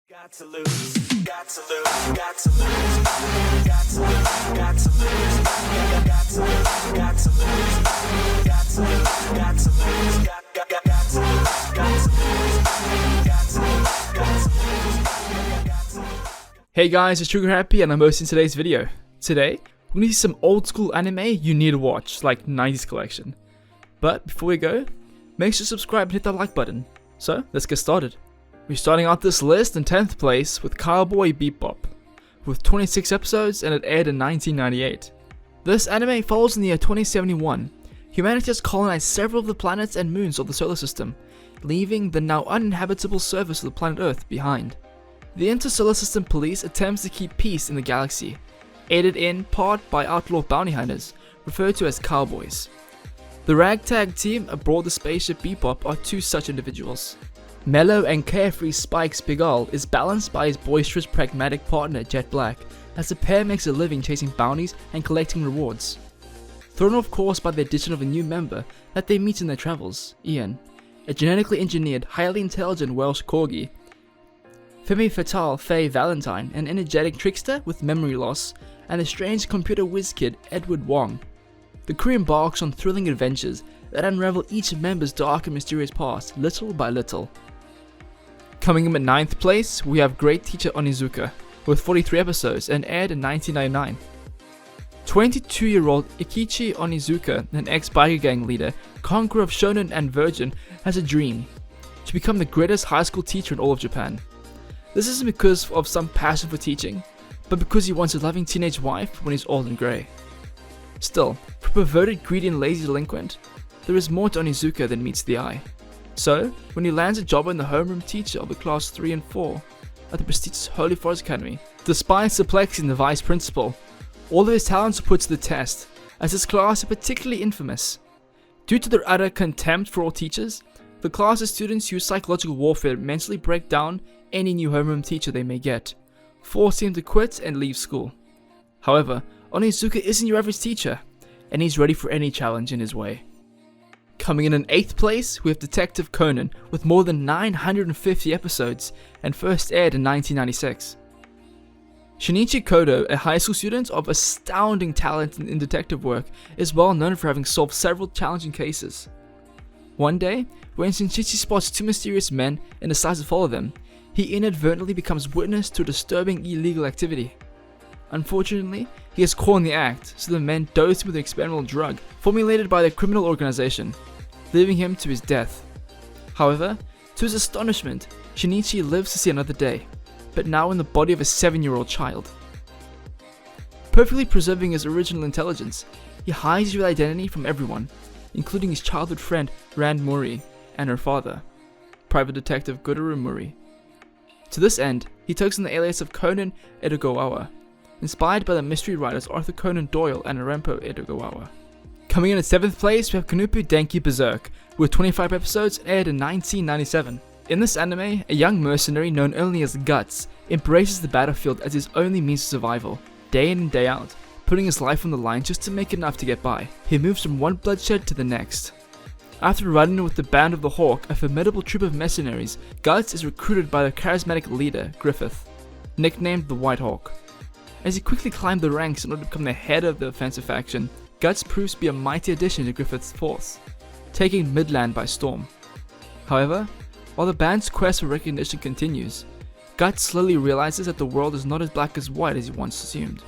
Got to lose, got to lose, got to lose, got to lose, got to lose, got to lose, got to lose, got to lose, got to lose, got to lose, got to lose. Hey guys, it's Sugar Happy and I'm hosting today's video. Today, we're gonna see some old school anime you need to watch, like 90s collection. But before we go, make sure to subscribe and hit that like button. So, let's get started. We're starting out this list in 10th place with COWBOY BEBOP, with 26 episodes and it aired in 1998. This anime follows in the year 2071. Humanity has colonized several of the planets and moons of the solar system, leaving the now uninhabitable surface of the planet Earth behind. The Intersolar System Police attempts to keep peace in the galaxy, aided in part by outlaw bounty hunters, referred to as cowboys. The ragtag team aboard the spaceship BEBOP are two such individuals. Mellow and carefree Spike's Pigalle is balanced by his boisterous pragmatic partner Jet Black, as the pair makes a living chasing bounties and collecting rewards. Thrown off course by the addition of a new member that they meet in their travels, Ian, a genetically engineered, highly intelligent Welsh corgi. Femme Fatale Faye Valentine, an energetic trickster with memory loss, and a strange computer whiz kid Edward Wong. The crew embarks on thrilling adventures that unravel each member's dark and mysterious past, little by little. Coming in at 9th place, we have Great Teacher ONZUKA, with 43 episodes and aired in 1999. 22-year-old Ikichi ONZUKA, an ex-biker gang leader, conqueror of shonen and virgin, has a dream to become the greatest high school teacher in all of Japan. This isn't because of some passion for teaching, but because he wants a loving teenage wife when he's old and grey. Still, for a perverted, greedy and lazy delinquent, there is more to ONZUKA than meets the eye. So, when he lands a job in the homeroom teacher of the class 3 and 4 at the prestigious Holy Forest Academy, despite perplexing the vice principal, all of his talents are put to the test, as his class is particularly infamous. Due to their utter contempt for all teachers, the class's students use psychological warfare to mentally break down any new homeroom teacher they may get, forcing him to quit and leave school. However, ONZUKA isn't your average teacher, and he's ready for any challenge in his way. Coming in 8th place, we have Detective Conan, with more than 950 episodes, and first aired in 1996. Shinichi Kodo, a high school student of astounding talent in detective work, is well known for having solved several challenging cases. One day, when Shinichi spots two mysterious men and decides to follow them, he inadvertently becomes witness to a disturbing illegal activity. Unfortunately, he is caught in the act, so the men dose him with an experimental drug formulated by the criminal organization, leaving him to his death. However, to his astonishment, Shinichi lives to see another day, but now in the body of a 7-year-old child. Perfectly preserving his original intelligence, he hides his real identity from everyone, including his childhood friend Rand Mori and her father, Private Detective Gororu Mori. To this end, he takes on the alias of Conan Edogawa, inspired by the mystery writers Arthur Conan Doyle and Arempo Edogawa. Coming in at 7th place, we have KENPUU DENKI BERSERK, with 25 episodes and aired in 1997. In this anime, a young mercenary known only as Guts embraces the battlefield as his only means of survival, day in and day out, putting his life on the line just to make enough to get by. He moves from one bloodshed to the next. After running with the Band of the Hawk, a formidable troop of mercenaries, Guts is recruited by their charismatic leader, Griffith, nicknamed the White Hawk. As he quickly climbed the ranks in order to become the head of the offensive faction, Guts proves to be a mighty addition to Griffith's force, taking Midland by storm. However, while the band's quest for recognition continues, Guts slowly realizes that the world is not as black as white as he once assumed.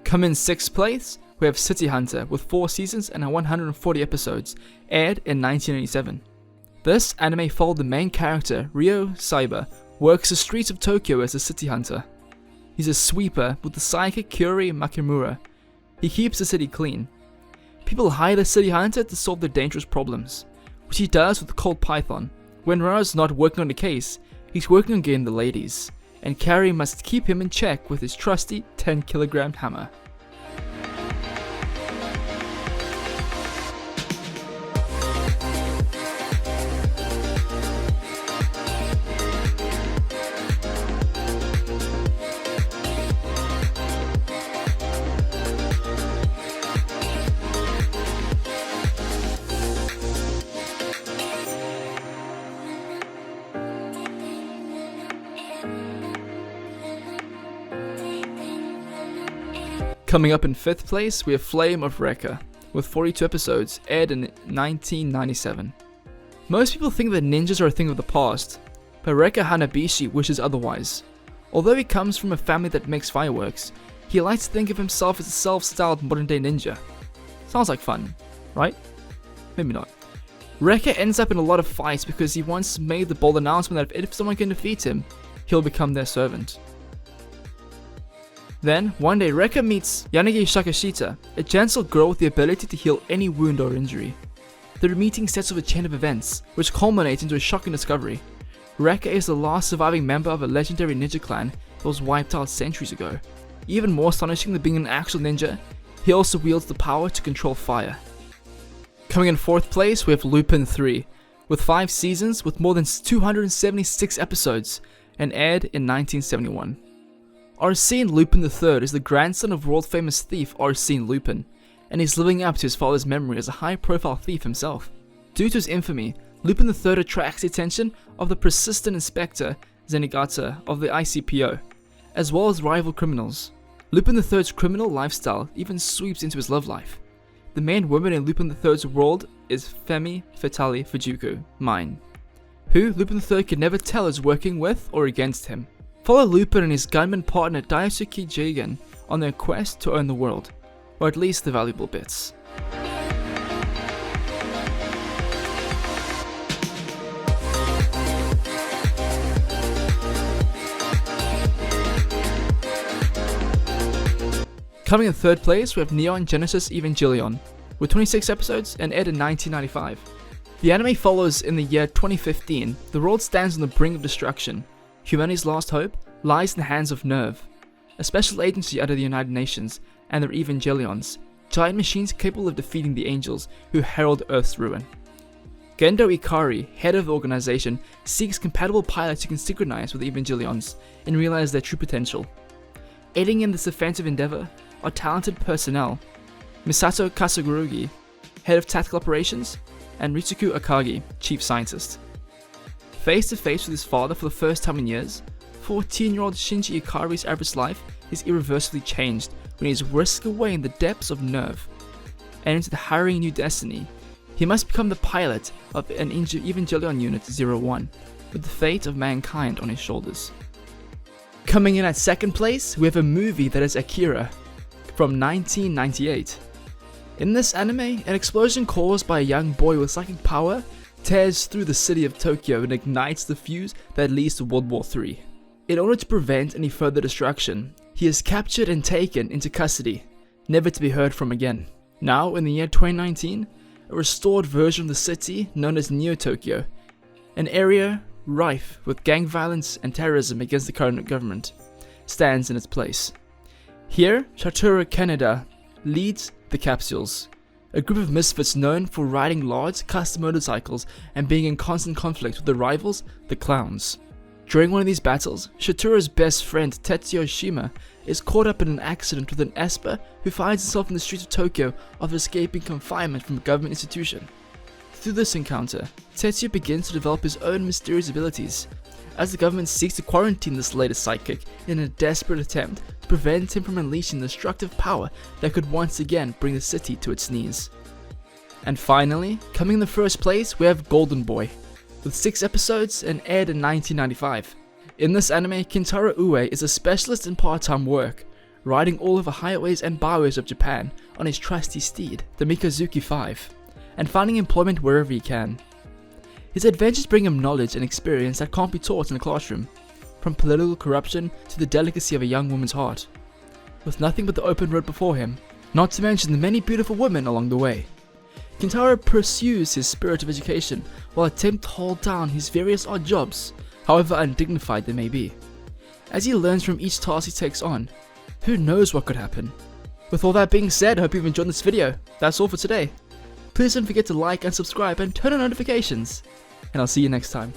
Come in 6th place, we have City Hunter, with 4 seasons and 140 episodes, aired in 1987. This anime followed the main character, Ryo Saiba, works the streets of Tokyo as a city hunter. He's a sweeper with the psychic Kyori Makimura. He keeps the city clean. People hire the city hunter to solve their dangerous problems, which he does with Cold Python. When Ryo's not working on the case, he's working on getting the ladies, and Kyori must keep him in check with his trusty 10-kilogram hammer. Coming up in 5th place, we have Flame of RECCA, with 42 episodes, aired in 1997. Most people think that ninjas are a thing of the past, but RECCA Hanabishi wishes otherwise. Although he comes from a family that makes fireworks, he likes to think of himself as a self-styled modern-day ninja. Sounds like fun, right? Maybe not. RECCA ends up in a lot of fights because he once made the bold announcement that if someone can defeat him, he'll become their servant. Then, one day RECCA meets Yanagi Shakashita, a gentle girl with the ability to heal any wound or injury. Their meeting sets off a chain of events, which culminates into a shocking discovery. RECCA is the last surviving member of a legendary ninja clan that was wiped out centuries ago. Even more astonishing than being an actual ninja, he also wields the power to control fire. Coming in 4th place, we have Lupin 3, with 5 seasons with more than 276 episodes, and aired in 1971. Arsène Lupin III is the grandson of world-famous thief Arsène Lupin, and he's living up to his father's memory as a high-profile thief himself. Due to his infamy, Lupin III attracts the attention of the persistent inspector Zenigata of the ICPO, as well as rival criminals. Lupin III's criminal lifestyle even sweeps into his love life. The main woman in Lupin III's world is Femi Fatale Fujuku, mine, who Lupin III could never tell is working with or against him. Follow Lupin and his gunman partner Daisuke Jigen on their quest to own the world, or at least the valuable bits. Coming in 3rd place, we have Neon Genesis Evangelion, with 26 episodes and aired in 1995. The anime follows in the year 2015. The world stands on the brink of destruction. Humanity's last hope lies in the hands of NERV, a special agency under the United Nations, and their Evangelions, giant machines capable of defeating the angels who herald Earth's ruin. Gendo Ikari, head of the organization, seeks compatible pilots who can synchronize with the Evangelions and realize their true potential. Aiding in this offensive endeavor are talented personnel, Misato Kasagurugi, head of tactical operations, and Ritsuku Akagi, chief scientist. Face to face with his father for the first time in years, 14-year-old Shinji Ikari's average life is irreversibly changed when he is whisked away in the depths of NERV. And into the harrowing new destiny, he must become the pilot of an Evangelion Unit 01, with the fate of mankind on his shoulders. Coming in at 2nd place, we have a movie that is Akira, from 1998. In this anime, an explosion caused by a young boy with psychic power tears through the city of Tokyo and ignites the fuse that leads to World War III. In order to prevent any further destruction, he is captured and taken into custody, never to be heard from again. Now, in the year 2019, a restored version of the city known as Neo Tokyo, an area rife with gang violence and terrorism against the current government, stands in its place. Here, Satoru Kaneda leads the Capsules, a group of misfits known for riding large custom motorcycles and being in constant conflict with the rivals, the Clowns. During one of these battles, Satoru's best friend Tetsuo Shima is caught up in an accident with an Esper who finds himself in the streets of Tokyo after escaping confinement from a government institution. Through this encounter, Tetsuo begins to develop his own mysterious abilities, as the government seeks to quarantine this latest sidekick in a desperate attempt to prevent him from unleashing the destructive power that could once again bring the city to its knees. And finally, coming in the 1st place, we have Golden Boy, with 6 episodes and aired in 1995. In this anime, Kintaro Ue is a specialist in part-time work, riding all over highways and byways of Japan on his trusty steed, the Mikazuki 5, and finding employment wherever he can. His adventures bring him knowledge and experience that can't be taught in a classroom, from political corruption to the delicacy of a young woman's heart, with nothing but the open road before him, not to mention the many beautiful women along the way. Kintaro pursues his spirit of education while attempting to hold down his various odd jobs, however undignified they may be. As he learns from each task he takes on, who knows what could happen. With all that being said, I hope you've enjoyed this video. That's all for today. Please don't forget to like and subscribe and turn on notifications. And I'll see you next time.